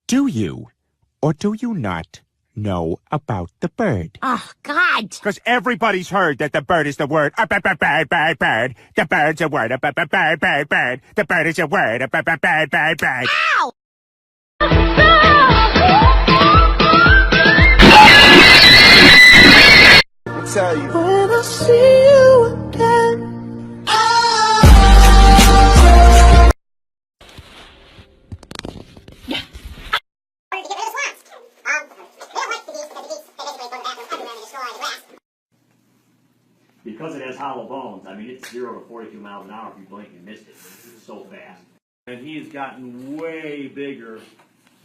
Do you, or do you not, know about the bird? Oh, God. Because everybody's heard that the bird is the word. Bird. The bird's a word. Bird. The bird is a word. Bird. Ow! I'll tell you. When I see you again. Because it has hollow bones, I mean, it's 0 to 42 miles an hour if you blink and miss it. It's so fast. And he's gotten way bigger.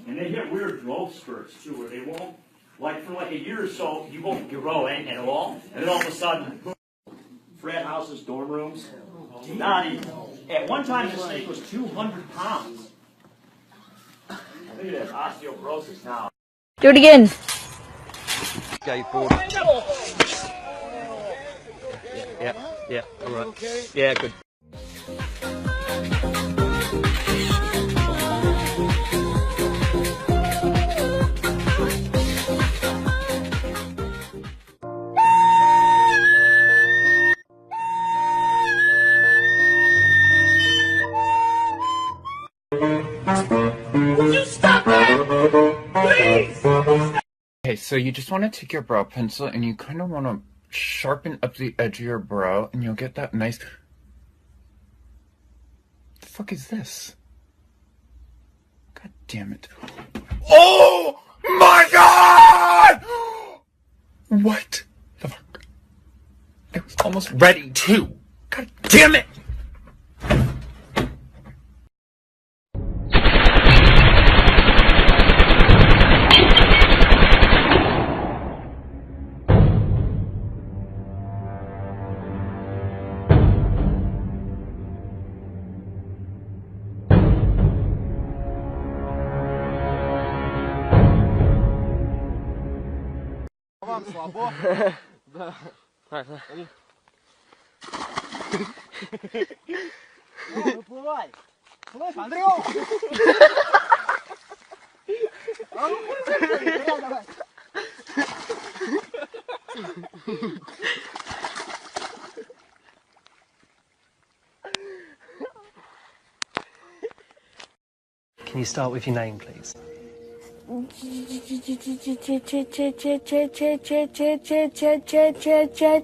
And they get weird growth spurts, too, where they won't, like for like a year or so, you won't grow at all. And then all of a sudden, boom, frat houses, dorm rooms, not even. At one time, the snake was 200 pounds. I think it has osteoporosis now. Do it again. Skateboard. Yeah, all right. Okay. Yeah, good. Would you stop that? Please! Okay, so you just want to take your brow pencil and you kind of want to sharpen up the edge of your brow and you'll get that nice... The fuck is this? God damn it. Oh my god! What the fuck? I was almost ready too. God damn it! Слабо. Да. Так, смотри. Ну, выплывай. Слышь, Андрюх! Давай. Can you start with your name, please?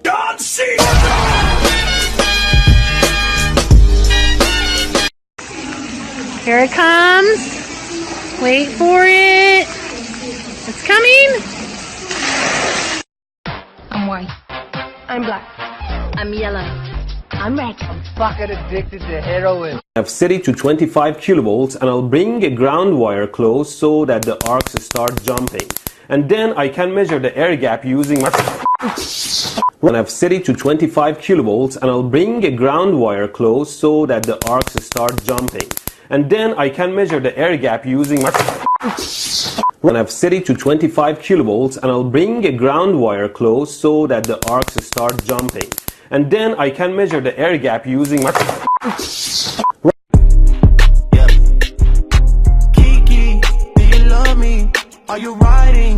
Dancing! Here it comes. Wait for it. It's coming. I'm white. I'm black. I'm yellow. I'm red. I'm fucking addicted to heroin. I've set it to 25 kilovolts and I'll bring a ground wire close so that the arcs start jumping. And then I can measure the air gap using my... And I've set it to 25 kilovolts and I'll bring a ground wire close so that the arcs start jumping. And then I can measure the air gap using my... And I've set it to 25 kilovolts and I'll bring a ground wire close so that the arcs start jumping. And then I can measure the air gap using my... Kiki, do you love me? Are you riding?